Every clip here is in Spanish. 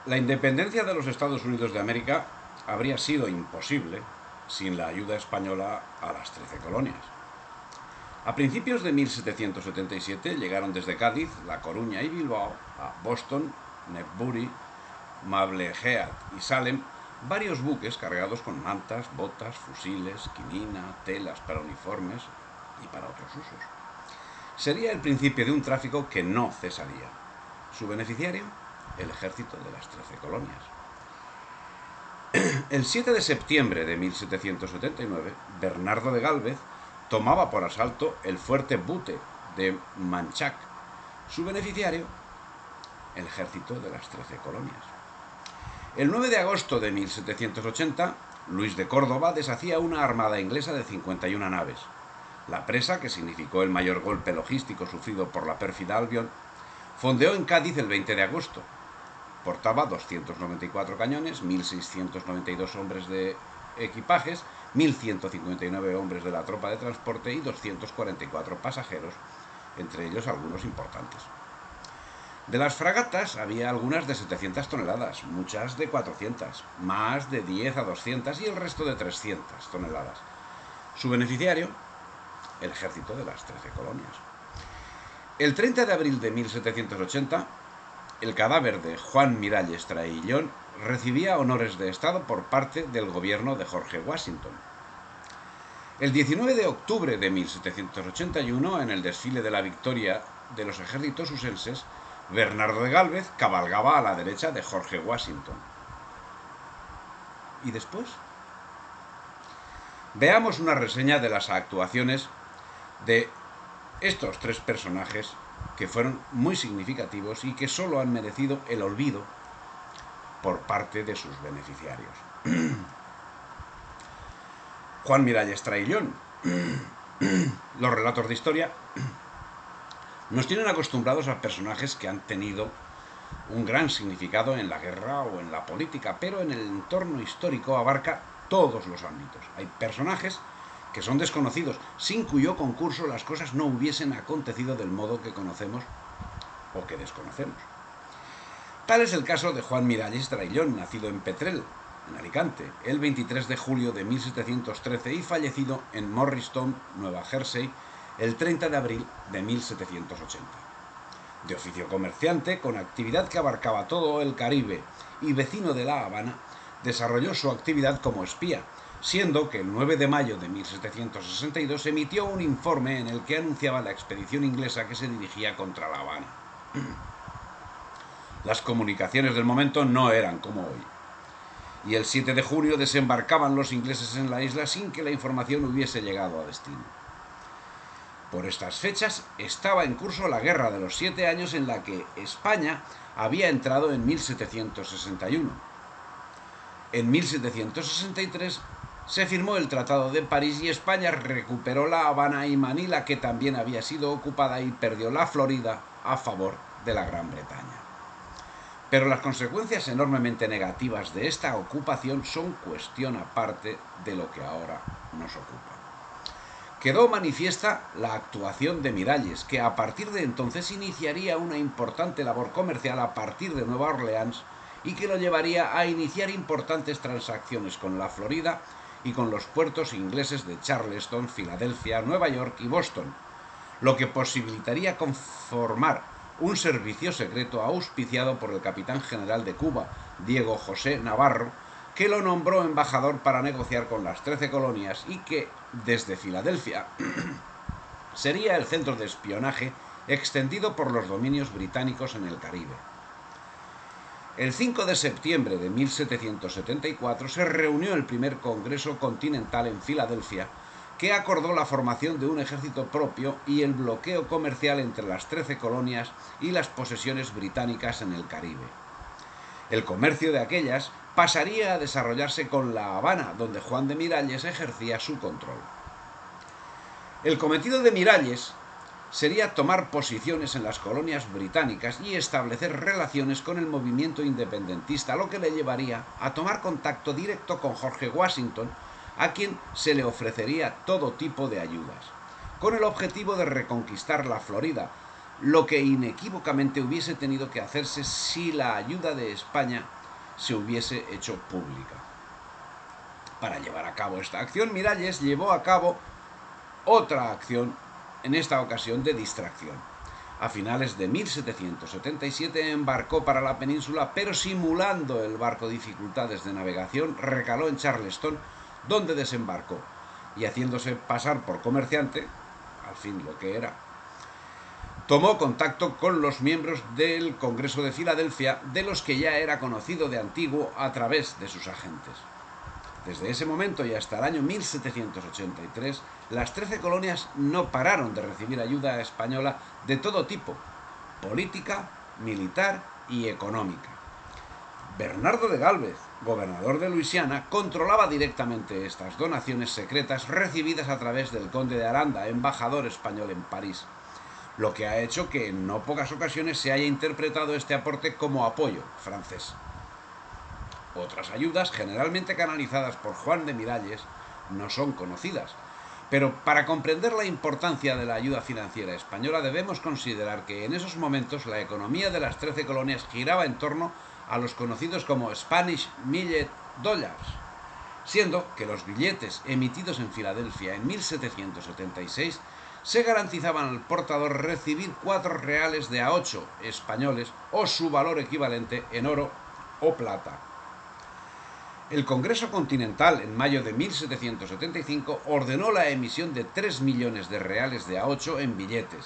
La independencia de los Estados Unidos de América habría sido imposible sin la ayuda española a las 13 colonias. A principios de 1777 llegaron desde Cádiz, La Coruña y Bilbao a Boston, Newbury, Marblehead y Salem varios buques cargados con mantas, botas, fusiles, quinina, telas para uniformes y para otros usos. Sería el principio de un tráfico que no cesaría. Su beneficiario, el ejército de las 13 colonias. El 7 de septiembre de 1779, Bernardo de Gálvez tomaba por asalto el fuerte Bute de Manchac. Su beneficiario, el ejército de las 13 colonias. El 9 de agosto de 1780, Luis de Córdoba deshacía una armada inglesa de 51 naves. La presa, que significó el mayor golpe logístico sufrido por la pérfida Albión, fondeó en Cádiz el 20 de agosto. Portaba 294 cañones, 1.692 hombres de equipajes, 1.159 hombres de la tropa de transporte y 244 pasajeros, entre ellos algunos importantes. De las fragatas había algunas de 700 toneladas, muchas de 400, más de 10 a 200 y el resto de 300 toneladas. Su beneficiario, el ejército de las 13 colonias. El 30 de abril de 1780, el cadáver de Juan Miralles Traillón recibía honores de Estado por parte del gobierno de George Washington. El 19 de octubre de 1781, en el desfile de la victoria de los ejércitos usenses, Bernardo de Gálvez cabalgaba a la derecha de George Washington. ¿Y después? Veamos una reseña de las actuaciones de estos tres personajes que fueron muy significativos y que solo han merecido el olvido por parte de sus beneficiarios. Juan Miralles Traillón. Los relatos de historia nos tienen acostumbrados a personajes que han tenido un gran significado en la guerra o en la política, pero en el entorno histórico abarca todos los ámbitos. Hay personajes que son desconocidos, sin cuyo concurso las cosas no hubiesen acontecido del modo que conocemos o que desconocemos. Tal es el caso de Juan Miralles Traillón, nacido en Petrel, en Alicante, el 23 de julio de 1713 y fallecido en Morristown, Nueva Jersey, el 30 de abril de 1780. De oficio comerciante, con actividad que abarcaba todo el Caribe y vecino de La Habana, desarrolló su actividad como espía, siendo que el 9 de mayo de 1762 emitió un informe en el que anunciaba la expedición inglesa que se dirigía contra La Habana. Las comunicaciones del momento no eran como hoy, y el 7 de junio desembarcaban los ingleses en la isla sin que la información hubiese llegado a destino. Por estas fechas estaba en curso la Guerra de los 7 años en la que España había entrado en 1761. En 1763 se firmó el Tratado de París y España recuperó La Habana y Manila, que también había sido ocupada, y perdió la Florida a favor de la Gran Bretaña. Pero las consecuencias enormemente negativas de esta ocupación son cuestión aparte de lo que ahora nos ocupa. Quedó manifiesta la actuación de Miralles, que a partir de entonces iniciaría una importante labor comercial a partir de Nueva Orleans y que lo llevaría a iniciar importantes transacciones con la Florida y con los puertos ingleses de Charleston, Filadelfia, Nueva York y Boston, lo que posibilitaría conformar un servicio secreto auspiciado por el capitán general de Cuba, Diego José Navarro, que lo nombró embajador para negociar con las 13 colonias y que, desde Filadelfia, sería el centro de espionaje extendido por los dominios británicos en el Caribe. El 5 de septiembre de 1774 se reunió el primer Congreso Continental en Filadelfia, que acordó la formación de un ejército propio y el bloqueo comercial entre las 13 colonias y las posesiones británicas en el Caribe. El comercio de aquellas pasaría a desarrollarse con La Habana, donde Juan de Miralles ejercía su control. El cometido de Miralles sería tomar posiciones en las colonias británicas y establecer relaciones con el movimiento independentista, lo que le llevaría a tomar contacto directo con George Washington, a quien se le ofrecería todo tipo de ayudas, con el objetivo de reconquistar la Florida, lo que inequívocamente hubiese tenido que hacerse si la ayuda de España se hubiese hecho pública. Para llevar a cabo esta acción, Miralles llevó a cabo otra acción, en esta ocasión de distracción. A finales de 1777 embarcó para la península, pero simulando el barco dificultades de navegación, recaló en Charleston, donde desembarcó, y haciéndose pasar por comerciante, al fin lo que era, tomó contacto con los miembros del Congreso de Filadelfia, de los que ya era conocido de antiguo a través de sus agentes. Desde ese momento y hasta el año 1783, las 13 colonias no pararon de recibir ayuda española de todo tipo, política, militar y económica. Bernardo de Gálvez, gobernador de Luisiana, controlaba directamente estas donaciones secretas recibidas a través del conde de Aranda, embajador español en París, lo que ha hecho que en no pocas ocasiones se haya interpretado este aporte como apoyo francés. Otras ayudas, generalmente canalizadas por Juan de Miralles, no son conocidas, pero para comprender la importancia de la ayuda financiera española debemos considerar que en esos momentos la economía de las 13 colonias giraba en torno a los conocidos como Spanish Millet Dollars, siendo que los billetes emitidos en Filadelfia en 1776 se garantizaban al portador recibir 4 reales de a 8 españoles o su valor equivalente en oro o plata. El Congreso Continental, en mayo de 1775, ordenó la emisión de 3 millones de reales de a 8 en billetes,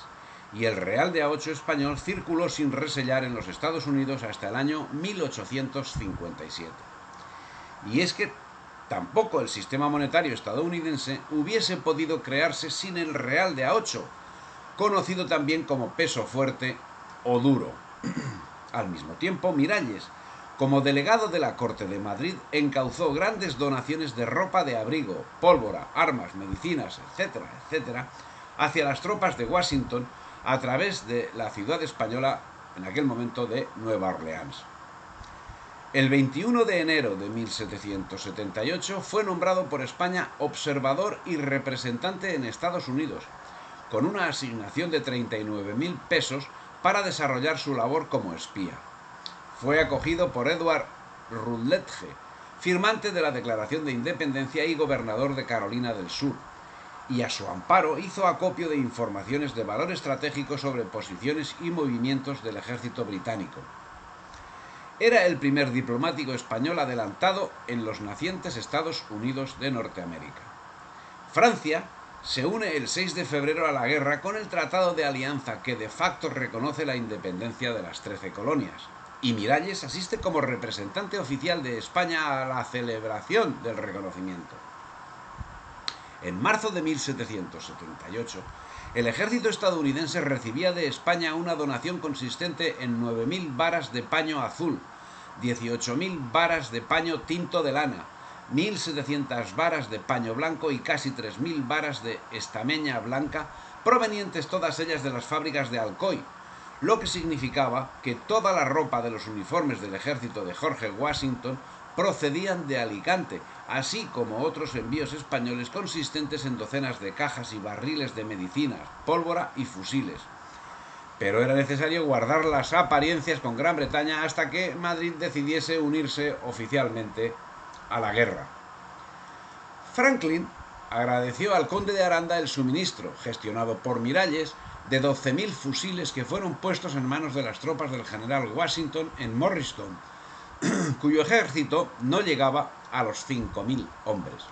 y el real de a 8 español circuló sin resellar en los Estados Unidos hasta el año 1857. Y es que tampoco el sistema monetario estadounidense hubiese podido crearse sin el real de a 8, conocido también como peso fuerte o duro. Al mismo tiempo, Miralles, como delegado de la Corte de Madrid, encauzó grandes donaciones de ropa de abrigo, pólvora, armas, medicinas, etcétera, etcétera, hacia las tropas de Washington a través de la ciudad española, en aquel momento de Nueva Orleans. El 21 de enero de 1778 fue nombrado por España observador y representante en Estados Unidos, con una asignación de 39.000 pesos para desarrollar su labor como espía. Fue acogido por Edward Rutledge, firmante de la Declaración de Independencia y gobernador de Carolina del Sur, y a su amparo hizo acopio de informaciones de valor estratégico sobre posiciones y movimientos del ejército británico. Era el primer diplomático español adelantado en los nacientes Estados Unidos de Norteamérica. Francia se une el 6 de febrero a la guerra con el Tratado de Alianza que de facto reconoce la independencia de las 13 colonias, y Miralles asiste como representante oficial de España a la celebración del reconocimiento. En marzo de 1778, el ejército estadounidense recibía de España una donación consistente en 9.000 varas de paño azul, 18.000 varas de paño tinto de lana, 1.700 varas de paño blanco y casi 3.000 varas de estameña blanca, provenientes todas ellas de las fábricas de Alcoy, lo que significaba que toda la ropa de los uniformes del ejército de George Washington procedían de Alicante, así como otros envíos españoles consistentes en docenas de cajas y barriles de medicinas, pólvora y fusiles. Pero era necesario guardar las apariencias con Gran Bretaña hasta que Madrid decidiese unirse oficialmente a la guerra. Franklin agradeció al conde de Aranda el suministro, gestionado por Miralles, de 12.000 fusiles que fueron puestos en manos de las tropas del general Washington en Morristown, cuyo ejército no llegaba a los 5.000 hombres.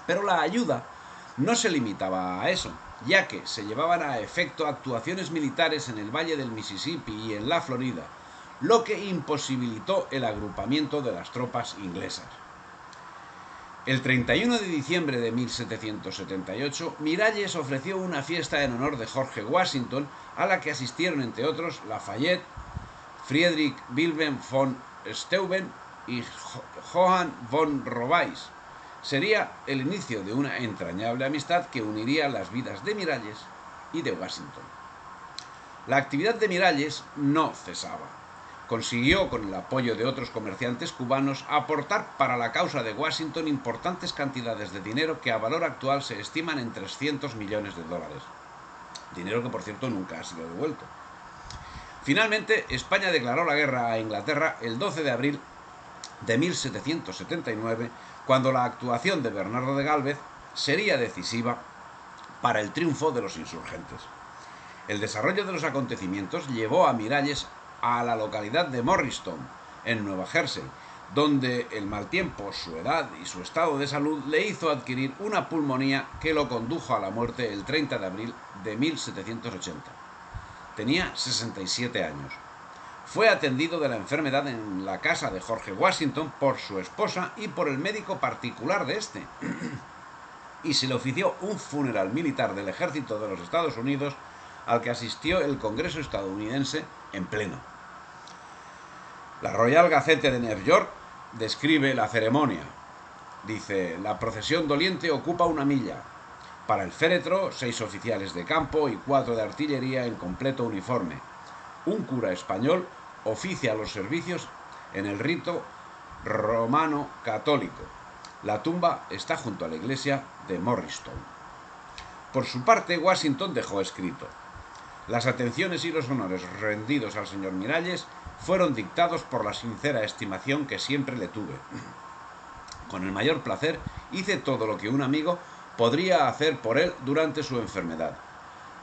Pero la ayuda no se limitaba a eso, ya que se llevaban a efecto actuaciones militares en el Valle del Mississippi y en la Florida, lo que imposibilitó el agrupamiento de las tropas inglesas. El 31 de diciembre de 1778, Miralles ofreció una fiesta en honor de George Washington, a la que asistieron, entre otros, Lafayette, Friedrich Wilhelm von Steuben y Johann von Robais. Sería el inicio de una entrañable amistad que uniría las vidas de Miralles y de Washington. La actividad de Miralles no cesaba. Consiguió, con el apoyo de otros comerciantes cubanos, aportar para la causa de Washington importantes cantidades de dinero que a valor actual se estiman en 300 millones de dólares. dinero que por cierto nunca ha sido devuelto. Finalmente, España declaró la guerra a Inglaterra el 12 de abril de 1779, cuando la actuación de Bernardo de Gálvez sería decisiva para el triunfo de los insurgentes. El desarrollo de los acontecimientos llevó a Miralles a la localidad de Morristown, en Nueva Jersey, donde el mal tiempo, su edad y su estado de salud le hizo adquirir una pulmonía que lo condujo a la muerte el 30 de abril de 1780. Tenía 67 años. Fue atendido de la enfermedad en la casa de George Washington por su esposa y por el médico particular de este, y se le ofició un funeral militar del ejército de los Estados Unidos al que asistió el Congreso estadounidense en pleno. La Royal Gazette de Nueva York describe la ceremonia. Dice: la procesión doliente ocupa 1 milla. Para el féretro, 6 oficiales de campo y 4 de artillería en completo uniforme. Un cura español oficia los servicios en el rito romano católico. La tumba está junto a la iglesia de Morristown. Por su parte, Washington dejó escrito: las atenciones y los honores rendidos al señor Miralles fueron dictados por la sincera estimación que siempre le tuve. Con el mayor placer hice todo lo que un amigo podría hacer por él durante su enfermedad.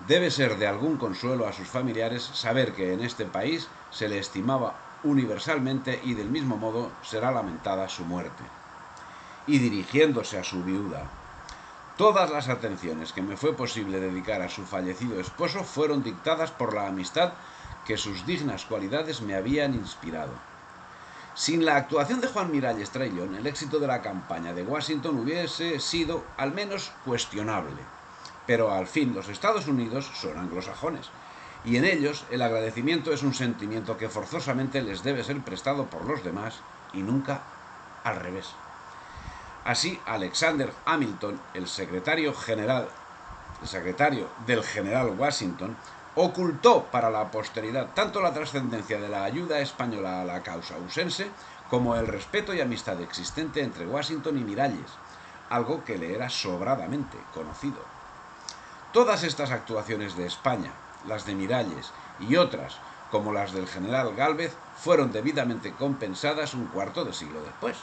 Debe ser de algún consuelo a sus familiares saber que en este país se le estimaba universalmente y del mismo modo será lamentada su muerte. Y dirigiéndose a su viuda: todas las atenciones que me fue posible dedicar a su fallecido esposo fueron dictadas por la amistad que sus dignas cualidades me habían inspirado. Sin la actuación de Juan Miralles Traillón, el éxito de la campaña de Washington hubiese sido al menos cuestionable. Pero al fin los Estados Unidos son anglosajones, y en ellos el agradecimiento es un sentimiento que forzosamente les debe ser prestado por los demás y nunca al revés. Así, Alexander Hamilton, el secretario del general Washington, ocultó para la posteridad tanto la trascendencia de la ayuda española a la causa ausense como el respeto y amistad existente entre Washington y Miralles, algo que le era sobradamente conocido. Todas estas actuaciones de España, las de Miralles y otras, como las del general Gálvez, fueron debidamente compensadas un cuarto de siglo después.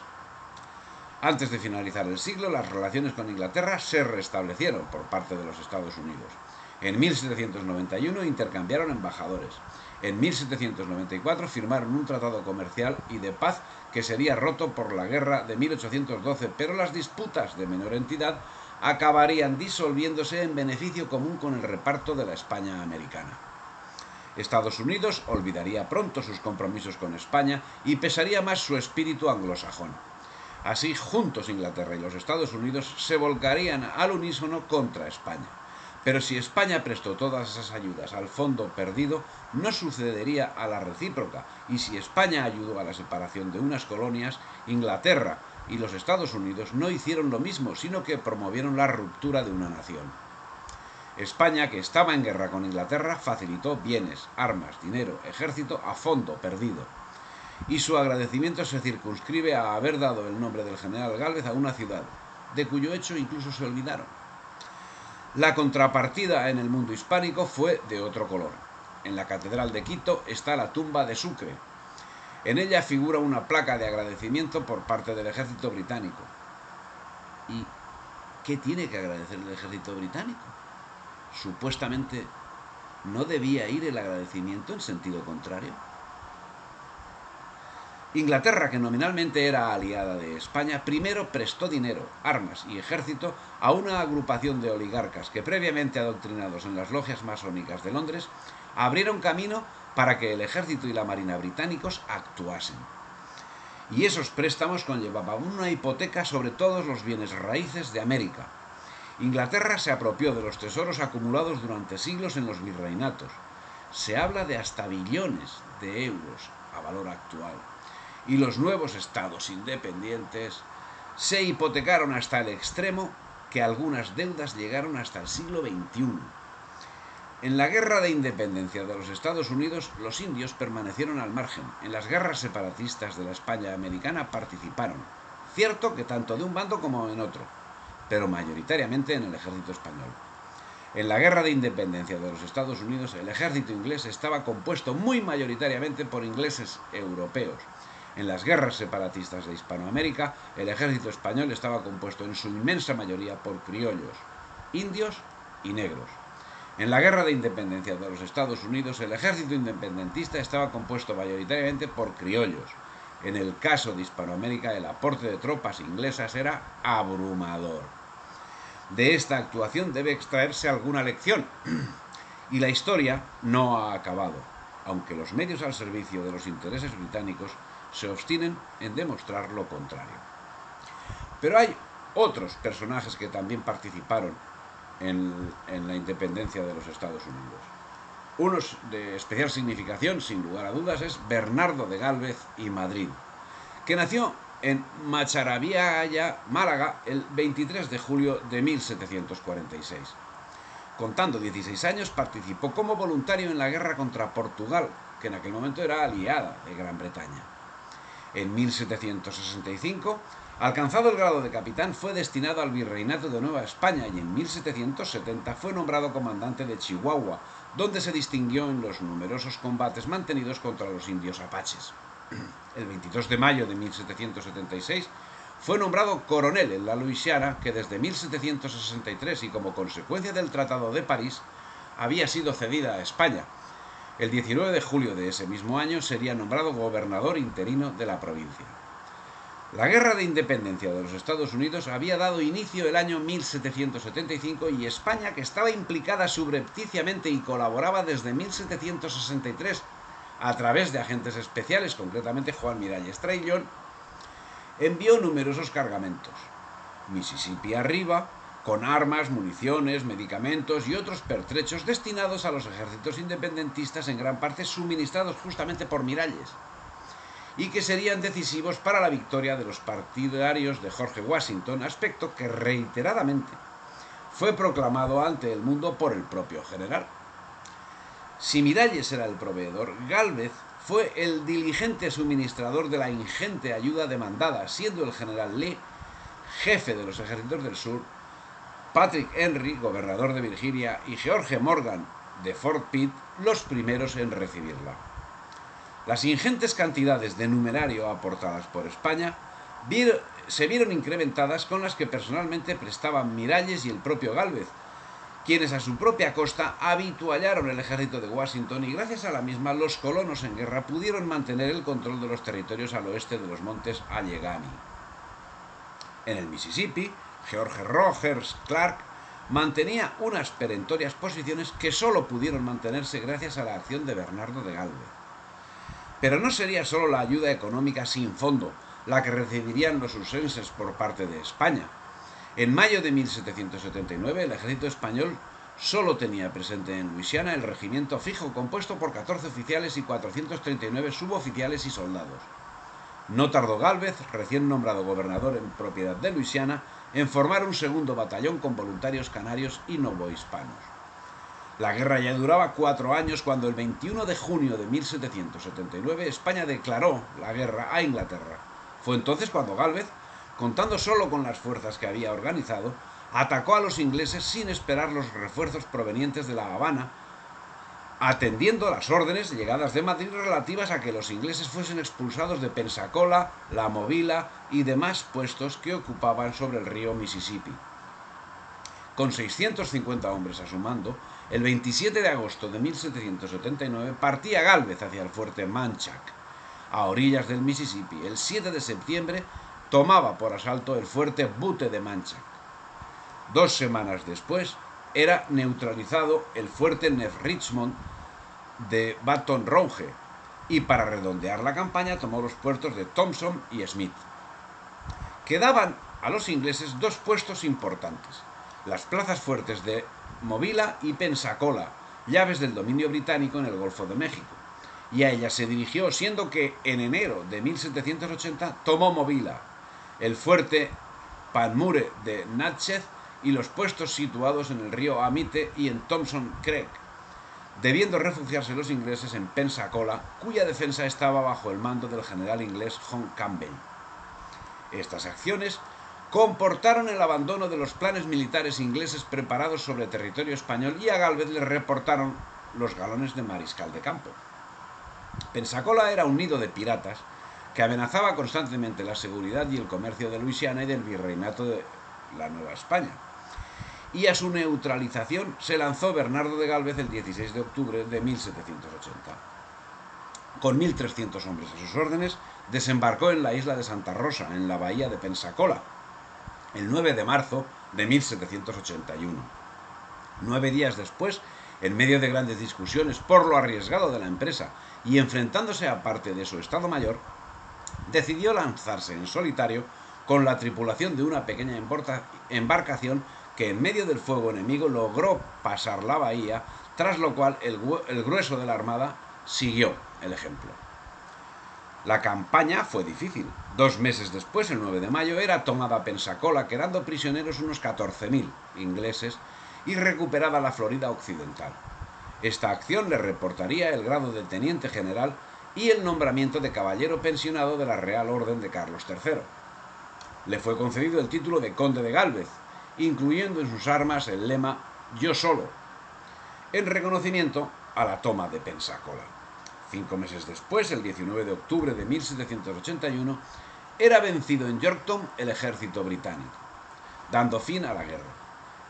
Antes de finalizar el siglo, las relaciones con Inglaterra se restablecieron por parte de los Estados Unidos. En 1791 intercambiaron embajadores. En 1794 firmaron un tratado comercial y de paz que sería roto por la guerra de 1812, pero las disputas de menor entidad acabarían disolviéndose en beneficio común con el reparto de la España americana. Estados Unidos olvidaría pronto sus compromisos con España y pesaría más su espíritu anglosajón. Así, juntos Inglaterra y los Estados Unidos se volcarían al unísono contra España. Pero si España prestó todas esas ayudas al fondo perdido, no sucedería a la recíproca, y si España ayudó a la separación de unas colonias, Inglaterra y los Estados Unidos no hicieron lo mismo, sino que promovieron la ruptura de una nación. España, que estaba en guerra con Inglaterra, facilitó bienes, armas, dinero, ejército a fondo perdido. Y su agradecimiento se circunscribe a haber dado el nombre del general Gálvez a una ciudad, de cuyo hecho incluso se olvidaron. La contrapartida en el mundo hispánico fue de otro color. En la Catedral de Quito está la tumba de Sucre. En ella figura una placa de agradecimiento por parte del ejército británico. ¿Y qué tiene que agradecer el ejército británico? Supuestamente, ¿no debía ir el agradecimiento en sentido contrario? Inglaterra, que nominalmente era aliada de España, primero prestó dinero, armas y ejército a una agrupación de oligarcas que, previamente adoctrinados en las logias masónicas de Londres, abrieron camino para que el ejército y la marina británicos actuasen. Y esos préstamos conllevaban una hipoteca sobre todos los bienes raíces de América. Inglaterra se apropió de los tesoros acumulados durante siglos en los virreinatos. Se habla de hasta billones de euros a valor actual. Y los nuevos estados independientes se hipotecaron hasta el extremo que algunas deudas llegaron hasta el siglo XXI. En la guerra de independencia de los Estados Unidos, los indios permanecieron al margen. En las guerras separatistas de la España americana participaron, cierto que tanto de un bando como en otro, pero mayoritariamente en el ejército español. En la Guerra de Independencia de los Estados Unidos, el ejército inglés estaba compuesto muy mayoritariamente por ingleses europeos. En las guerras separatistas de Hispanoamérica, el ejército español estaba compuesto en su inmensa mayoría por criollos, indios y negros. En la Guerra de Independencia de los Estados Unidos, el ejército independentista estaba compuesto mayoritariamente por criollos. En el caso de Hispanoamérica, el aporte de tropas inglesas era abrumador. De esta actuación debe extraerse alguna lección. Y la historia no ha acabado, aunque los medios al servicio de los intereses británicos se obstinen en demostrar lo contrario. Pero hay otros personajes que también participaron en la independencia de los Estados Unidos. Uno de especial significación, sin lugar a dudas, es Bernardo de Gálvez y Madrid, que nació en Macharabiaya, Málaga, el 23 de julio de 1746. Contando 16 años, participó como voluntario en la guerra contra Portugal, que en aquel momento era aliada de Gran Bretaña. En 1765, alcanzado el grado de capitán, fue destinado al Virreinato de Nueva España y en 1770 fue nombrado comandante de Chihuahua, donde se distinguió en los numerosos combates mantenidos contra los indios apaches. El 22 de mayo de 1776 fue nombrado coronel en la Luisiana, que desde 1763 y como consecuencia del Tratado de París había sido cedida a España. El 19 de julio de ese mismo año sería nombrado gobernador interino de la provincia. La Guerra de Independencia de los Estados Unidos había dado inicio el año 1775 y España, que estaba implicada subrepticiamente y colaboraba desde 1763 a través de agentes especiales, concretamente Juan Miralles Traillón, envió numerosos cargamentos, Mississippi arriba, con armas, municiones, medicamentos y otros pertrechos destinados a los ejércitos independentistas, en gran parte suministrados justamente por Miralles, y que serían decisivos para la victoria de los partidarios de George Washington, aspecto que reiteradamente fue proclamado ante el mundo por el propio general. Si Miralles era el proveedor, Gálvez fue el diligente suministrador de la ingente ayuda demandada, siendo el general Lee, jefe de los ejércitos del sur, Patrick Henry, gobernador de Virginia, y George Morgan de Fort Pitt los primeros en recibirla. Las ingentes cantidades de numerario aportadas por España se vieron incrementadas con las que personalmente prestaban Miralles y el propio Gálvez, quienes a su propia costa habituallaron el ejército de Washington, y gracias a la misma los colonos en guerra pudieron mantener el control de los territorios al oeste de los montes Allegheny. En el Mississippi, George Rogers Clark mantenía unas perentorias posiciones que solo pudieron mantenerse gracias a la acción de Bernardo de Gálvez. Pero no sería solo la ayuda económica sin fondo la que recibirían los usenses por parte de España. En mayo de 1779 el ejército español solo tenía presente en Luisiana el regimiento fijo, compuesto por 14 oficiales y 439 suboficiales y soldados. No tardó Gálvez, recién nombrado gobernador en propiedad de Luisiana, en formar un segundo batallón con voluntarios canarios y novohispanos. La guerra ya duraba 4 años cuando el 21 de junio de 1779 España declaró la guerra a Inglaterra. Fue entonces cuando Gálvez, contando solo con las fuerzas que había organizado, atacó a los ingleses sin esperar los refuerzos provenientes de La Habana, atendiendo las órdenes llegadas de Madrid relativas a que los ingleses fuesen expulsados de Pensacola, La Movila y demás puestos que ocupaban sobre el río Mississippi. Con 650 hombres a su mando, el 27 de agosto de 1779 partía Gálvez hacia el fuerte Manchac, a orillas del Mississippi. El 7 de septiembre tomaba por asalto el fuerte Butte de Manchac. 2 semanas después era neutralizado el fuerte Neuf Richmond de Baton Rouge, y para redondear la campaña tomó los puertos de Thompson y Smith. Quedaban a los ingleses 2 puestos importantes: las plazas fuertes de Movila y Pensacola, llaves del dominio británico en el Golfo de México, y a ellas se dirigió, siendo que en enero de 1780 tomó Movila, el fuerte Panmure de Natchez y los puestos situados en el río Amite y en Thompson Creek, debiendo refugiarse los ingleses en Pensacola, cuya defensa estaba bajo el mando del general inglés John Campbell. Estas acciones comportaron el abandono de los planes militares ingleses preparados sobre territorio español y a Gálvez le reportaron los galones de mariscal de campo. Pensacola era un nido de piratas que amenazaba constantemente la seguridad y el comercio de Luisiana y del virreinato de la Nueva España. Y a su neutralización se lanzó Bernardo de Gálvez el 16 de octubre de 1780. Con 1.300 hombres a sus órdenes, desembarcó en la isla de Santa Rosa, en la bahía de Pensacola, el 9 de marzo de 1781. 9 días después, en medio de grandes discusiones por lo arriesgado de la empresa y enfrentándose a parte de su Estado Mayor, decidió lanzarse en solitario con la tripulación de una pequeña embarcación que en medio del fuego enemigo logró pasar la bahía, tras lo cual el grueso de la armada siguió el ejemplo. La campaña fue difícil. 2 meses después, el 9 de mayo, era tomada Pensacola, quedando prisioneros unos 14.000 ingleses y recuperada la Florida Occidental. Esta acción le reportaría el grado de teniente general y el nombramiento de caballero pensionado de la Real Orden de Carlos III. Le fue concedido el título de conde de Gálvez, incluyendo en sus armas el lema «Yo solo», en reconocimiento a la toma de Pensacola. 5 meses después, el 19 de octubre de 1781, era vencido en Yorktown el ejército británico, dando fin a la guerra.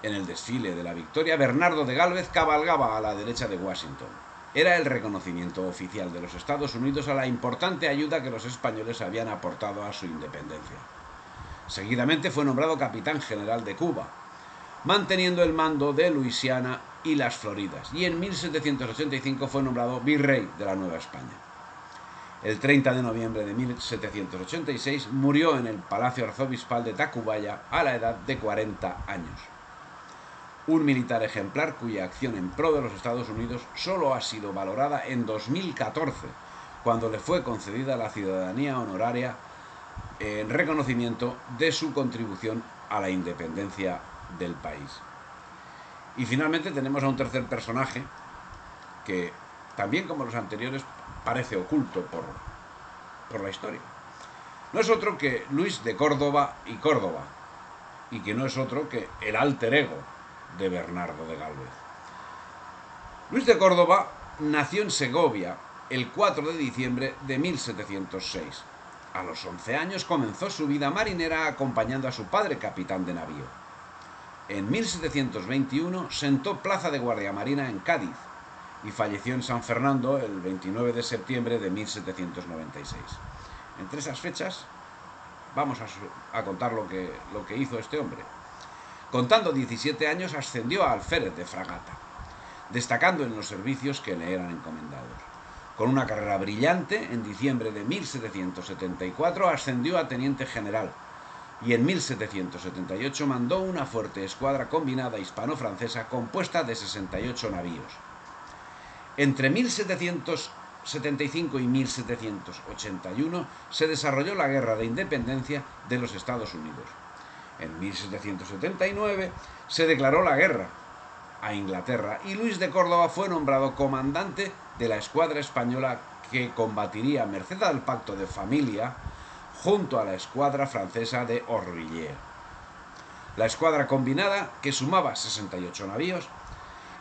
En el desfile de la victoria, Bernardo de Gálvez cabalgaba a la derecha de Washington. Era el reconocimiento oficial de los Estados Unidos a la importante ayuda que los españoles habían aportado a su independencia. Seguidamente fue nombrado capitán general de Cuba, manteniendo el mando de Luisiana y las Floridas, y en 1785 fue nombrado virrey de la Nueva España. El 30 de noviembre de 1786 murió en el Palacio Arzobispal de Tacubaya a la edad de 40 años. Un militar ejemplar cuya acción en pro de los Estados Unidos solo ha sido valorada en 2014, cuando le fue concedida la ciudadanía honoraria en reconocimiento de su contribución a la independencia del país. Y finalmente tenemos a un tercer personaje que, también como los anteriores, parece oculto por la historia. No es otro que Luis de Córdoba y que no es otro que el alter ego de Bernardo de Gálvez. Luis de Córdoba nació en Segovia el 4 de diciembre de 1706. A los 11 años comenzó su vida marinera acompañando a su padre, capitán de navío. En 1721 sentó plaza de guardiamarina en Cádiz y falleció en San Fernando el 29 de septiembre de 1796. Entre esas fechas vamos a contar lo que hizo este hombre. Contando 17 años ascendió a alférez de fragata, destacando en los servicios que le eran encomendados. Con una carrera brillante, en diciembre de 1774 ascendió a teniente general y en 1778 mandó una fuerte escuadra combinada hispano-francesa compuesta de 68 navíos. Entre 1775 y 1781 se desarrolló la Guerra de Independencia de los Estados Unidos. En 1779 se declaró la guerra a Inglaterra y Luis de Córdoba fue nombrado comandante de la escuadra española que combatiría, merced al pacto de familia, junto a la escuadra francesa de Orvilliers. La escuadra combinada, que sumaba 68 navíos,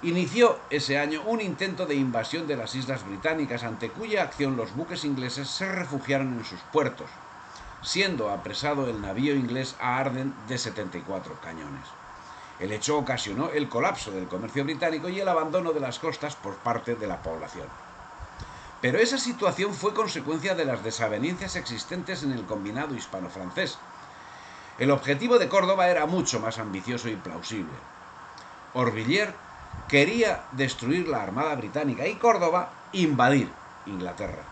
inició ese año un intento de invasión de las islas británicas, ante cuya acción los buques ingleses se refugiaron en sus puertos, siendo apresado el navío inglés Arden de 74 cañones. El hecho ocasionó el colapso del comercio británico y el abandono de las costas por parte de la población. Pero esa situación fue consecuencia de las desavenencias existentes en el combinado hispano-francés. El objetivo de Córdoba era mucho más ambicioso y plausible. Orvilliers quería destruir la armada británica y Córdoba invadir Inglaterra,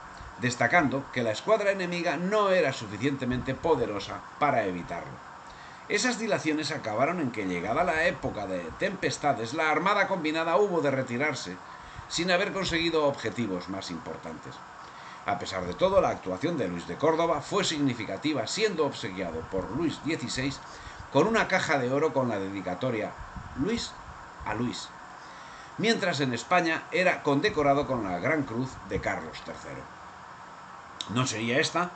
destacando que la escuadra enemiga no era suficientemente poderosa para evitarlo. Esas dilaciones acabaron en que, llegada la época de tempestades, la armada combinada hubo de retirarse sin haber conseguido objetivos más importantes. A pesar de todo, la actuación de Luis de Córdoba fue significativa, siendo obsequiado por Luis XVI con una caja de oro con la dedicatoria «Luis a Luis», mientras en España era condecorado con la Gran Cruz de Carlos III. No sería esta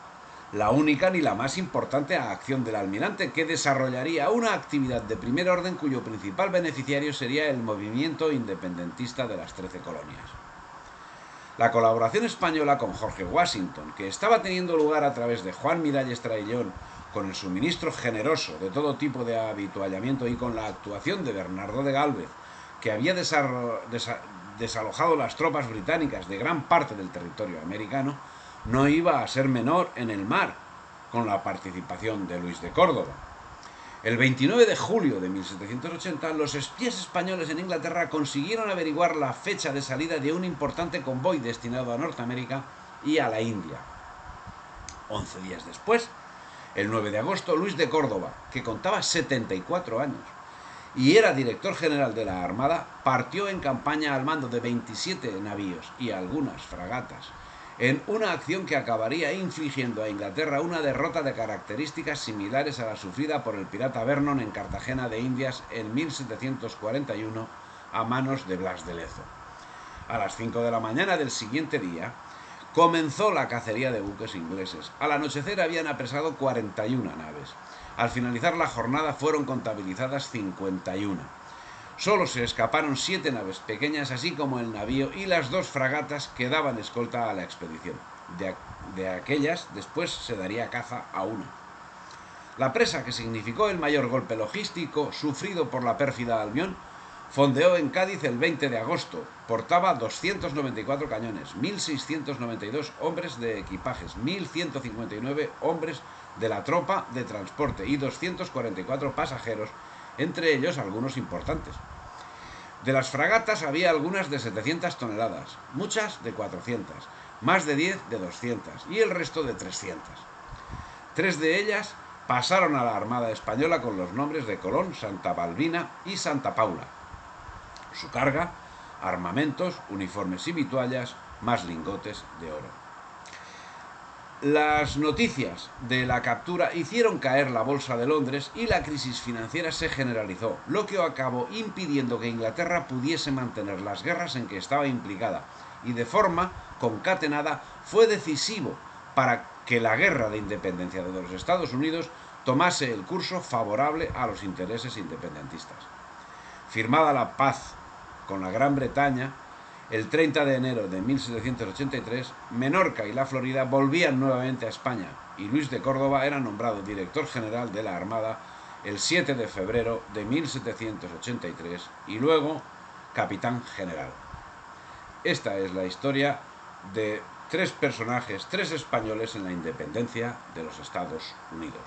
la única ni la más importante acción del almirante, que desarrollaría una actividad de primer orden cuyo principal beneficiario sería el movimiento independentista de las 13 colonias. La colaboración española con Jorge Washington, que estaba teniendo lugar a través de Juan Miralles Traillón, con el suministro generoso de todo tipo de habituallamiento y con la actuación de Bernardo de Gálvez, que había desalojado las tropas británicas de gran parte del territorio americano, no iba a ser menor en el mar, con la participación de Luis de Córdoba. El 29 de julio de 1780, los espías españoles en Inglaterra consiguieron averiguar la fecha de salida de un importante convoy destinado a Norteamérica y a la India. 11 días después, el 9 de agosto, Luis de Córdoba, que contaba 74 años y era director general de la Armada, partió en campaña al mando de 27 navíos y algunas fragatas, en una acción que acabaría infligiendo a Inglaterra una derrota de características similares a la sufrida por el pirata Vernon en Cartagena de Indias en 1741 a manos de Blas de Lezo. A las 5 de la mañana del siguiente día comenzó la cacería de buques ingleses. Al anochecer habían apresado 41 naves. Al finalizar la jornada fueron contabilizadas 51. Solo se escaparon 7 naves pequeñas, así como el navío y las 2 fragatas que daban escolta a la expedición. De aquellas, después se daría caza a una. La presa, que significó el mayor golpe logístico sufrido por la pérfida Albión, fondeó en Cádiz el 20 de agosto. Portaba 294 cañones, 1.692 hombres de equipajes, 1.159 hombres de la tropa de transporte y 244 pasajeros, entre ellos algunos importantes. De las fragatas había algunas de 700 toneladas, muchas de 400, más de 10 de 200 y el resto de 300. 3 de ellas pasaron a la Armada Española con los nombres de Colón, Santa Balbina y Santa Paula. Su carga, armamentos, uniformes y vituallas, más lingotes de oro. Las noticias de la captura hicieron caer la bolsa de Londres y la crisis financiera se generalizó, lo que acabó impidiendo que Inglaterra pudiese mantener las guerras en que estaba implicada, y de forma concatenada fue decisivo para que la guerra de independencia de los Estados Unidos tomase el curso favorable a los intereses independentistas. Firmada la paz con la Gran Bretaña, el 30 de enero de 1783, Menorca y la Florida volvían nuevamente a España y Luis de Córdoba era nombrado director general de la Armada el 7 de febrero de 1783 y luego capitán general. Esta es la historia de 3 personajes, 3 españoles en la independencia de los Estados Unidos.